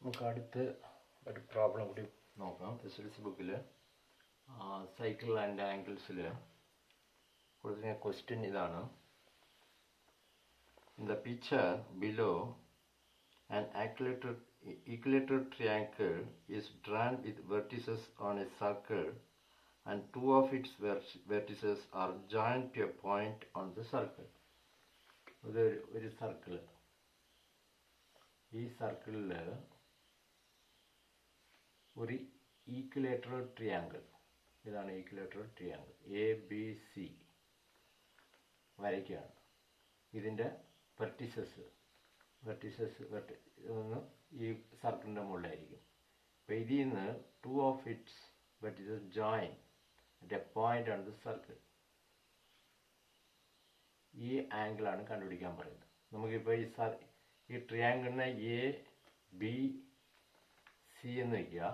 നമുക്ക് അടുത്ത് ഒരു പ്രോബ്ലം കൂടി നോക്കാം. SLC ബുക്കിൽ സൈക്കിൾ ആൻഡ് ആംഗിൾസിൽ കൊടുത്തിരിക്കുന്ന ക്വസ്റ്റ്യൻ ഇതാണ്. In the picture below an equilateral triangle is drawn with vertices on a circle and two of its vertices are joined to a point on the circle. ഒരു circle, ഈ സർക്കിളിൽ ഒരു equilateral triangle, ഇതാണ് equilateral triangle ABC വരയ്ക്കുകയാണ്. ഇതിൻ്റെ vertices ഒന്ന് ഈ സർക്കിളിൻ്റെ മുകളിലായിരിക്കും. അപ്പോൾ ഇതിൽ നിന്ന് two of its vertices join at A point on the circle. ഈ ആംഗിളാണ് കണ്ടുപിടിക്കാൻ പറയുന്നത്. നമുക്കിപ്പോൾ ഈ ട്രിയാങ്കിളിനെ ABC എന്ന് വയ്ക്കുക,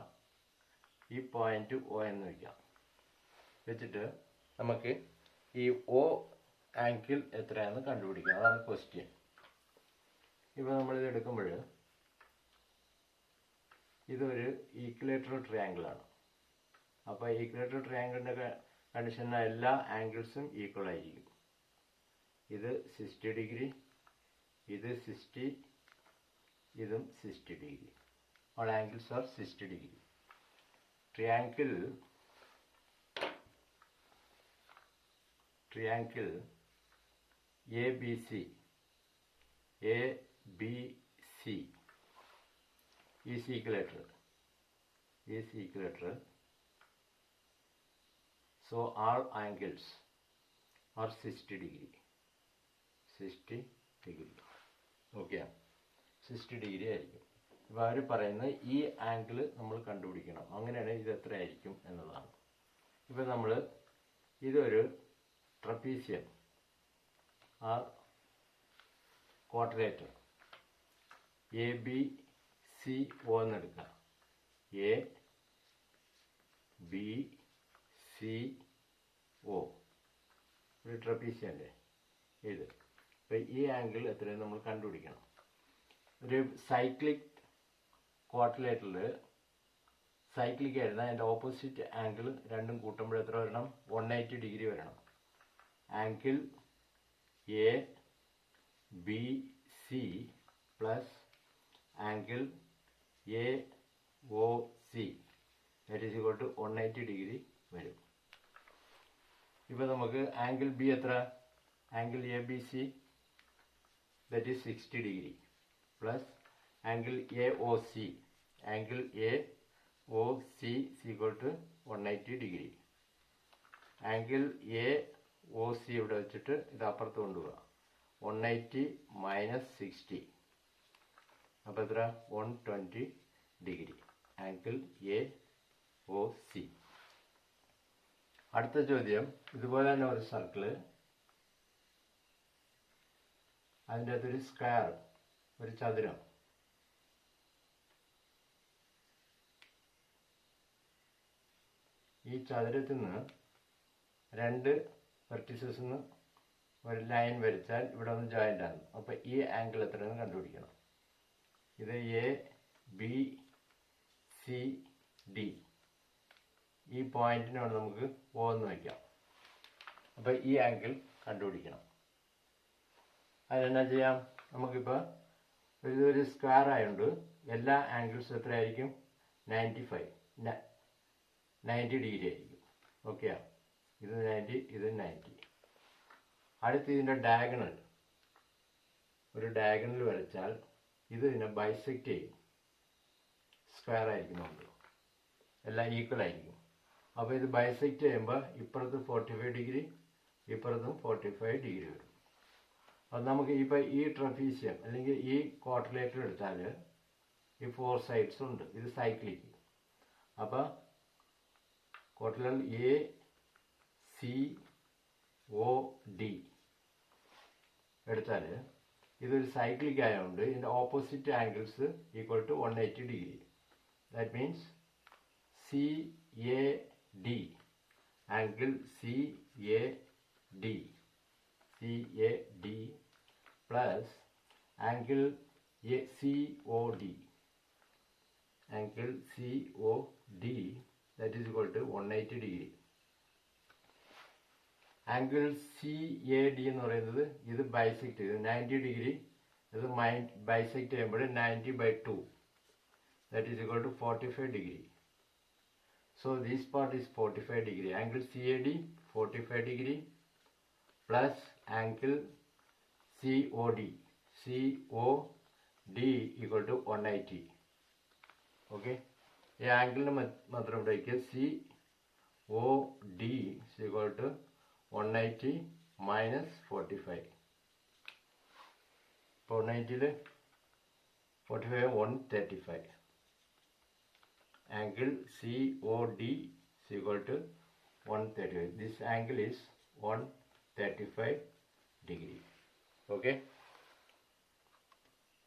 ഈ പോയിന്റ് O എന്ന് വയ്ക്കുക. വെച്ചിട്ട് നമുക്ക് ഈ O ആംഗിൾ എത്രയാണെന്ന് കണ്ടുപിടിക്കാം. അതാണ് ക്വസ്റ്റ്യൻ. ഇപ്പോൾ നമ്മളിത് എടുക്കുമ്പോൾ ഇതൊരു ഈക്വിലേറ്ററൽ ട്രയാങ്കിളാണ്. അപ്പോൾ ഈക്വിലേറ്ററൽ ട്രയാങ്കിളിൻ്റെ കണ്ടീഷനിൽ എല്ലാ ആംഗിൾസും ഈക്വൽ ആയിരിക്കും. ഇത് 60 ഡിഗ്രി, ഇത് 60, ഇതും 60 degree. All angles are 60 degree. Triangle ABC is equilateral. So all angles are 60 degree. Okay, 60 degree ആയിരിക്കും. ഇപ്പോൾ അവർ പറയുന്നത് ഈ ആംഗിൾ നമ്മൾ കണ്ടുപിടിക്കണം. അങ്ങനെയാണ് ഇത് എത്ര ആയിരിക്കും എന്നുള്ളതാണ്. ഇപ്പോൾ നമ്മൾ ഇതൊരു ട്രപ്പീസിയം ആർ ക്വാഡ്രേറ്റർ ABCO എന്നെടുക്കുക. ABCO ഒരു ട്രപ്പീസിയല്ലേ ഇത്. അപ്പോൾ ഈ ആംഗിൾ എത്രയും നമ്മൾ കണ്ടുപിടിക്കണം. ഒരു സൈക്ലിക് ക്വാഡ്രിലേറ്ററിൽ സൈക്ലിക് ആയിരുന്നു, അതിൻ്റെ ഓപ്പോസിറ്റ് ആംഗിൾ രണ്ടും കൂട്ടുമ്പോൾ എത്ര വരണം? 180 ഡിഗ്രി വരണം. Angle ABC plus angle AOC that is equal to 180 degree വരും. ഇപ്പോൾ നമുക്ക് ആംഗിൾ B എത്ര? Angle ABC that is 60 degree plus angle AOC equal to 180 degree. Angle AOC ഇവിടെ വെച്ചിട്ട് ഇത് അപ്പുറത്ത് കൊണ്ടുപോവുക. 180 മൈനസ് 60 അപ്പോൾ എത്ര? 120 ഡിഗ്രി. Angle AOC. അടുത്ത ചോദ്യം, ഇതുപോലെ തന്നെ ഒരു സർക്കിള്, അതിൻ്റെ അകത്തൊരു സ്ക്വയർ, ഒരു ചതുരം. ഈ ചതുരത്തിൽ നിന്ന് രണ്ട് വെർട്ടിസസ് നിന്ന് ഒരു ലൈൻ വരച്ചാൽ ഇവിടെ ഒന്ന് ജോയിൻ്റ് ആണ്. അപ്പോൾ ഈ ആംഗിൾ എത്രയെന്ന് കണ്ടുപിടിക്കണം. ഇത് ABCD, ഈ പോയിന്റിനാണ് നമുക്ക് O എന്ന് വയ്ക്കാം. അപ്പോൾ ഈ ആംഗിൾ കണ്ടുപിടിക്കണം. അതിനെന്നാ ചെയ്യാം? നമുക്കിപ്പോൾ ഇതൊരു സ്ക്വയർ ആയതുകൊണ്ട് എല്ലാ ആംഗിൾസും എത്രയായിരിക്കും? 90 ഡിഗ്രി ആയിരിക്കും. ഓക്കെ, ഇത് 90, ഇത് 90. അടുത്ത് ഇതിൻ്റെ ഡയഗണൽ, ഒരു ഡയഗണൽ വരച്ചാൽ ഇത് ഇതിനെ ബൈസെക്റ്റ് ചെയ്യും. സ്ക്വയർ ആയിരിക്കും, നമുക്ക് എല്ലാം ഈക്വൽ ആയിരിക്കും. അപ്പോൾ ഇത് ബൈസെക്റ്റ് ചെയ്യുമ്പോൾ ഇപ്പുറത്ത് 45 ഡിഗ്രി, ഇപ്പുറത്തും 45 ഡിഗ്രി വരും. അത് നമുക്ക് ഇപ്പോൾ ഈ ട്രപ്പീസിയം അല്ലെങ്കിൽ ഈ ക്വാഡ്രിലേറ്റർ എടുത്താൽ ഈ 4 സൈഡ്സ് ഉണ്ട്. ഇത് സൈക്ലിക്. അപ്പോൾ ക്വാഡ്രിലേറ്റർ ACOD എടുത്താൽ ഇതൊരു സൈക്ലിക് ആയതുകൊണ്ട് ഇതിൻ്റെ opposite angles equal to 180 degree. That means CAD, angle CAD plus angle COD angle COD, that is equal to 180 degree. Angle CAD എന്ന് പറയുന്നത് ഇത് ബൈസെക്ട് ചെയ്ത് 90 ഡിഗ്രി, ഇത് ബൈസെക്ട് ചെയ്യുമ്പോൾ 90/2, that is equal to 45 degree. So this part is 45 degree. Angle CAD 45 degree plus angle COD equal to 180. Okay, ഈ ആംഗിളിന് മാത്രം പഠിക്കുക. COD is equal to 180 minus 45. ഇപ്പോൾ 180 45 135. Angle COD is equal to 135. This angle is 135 degree. Okay.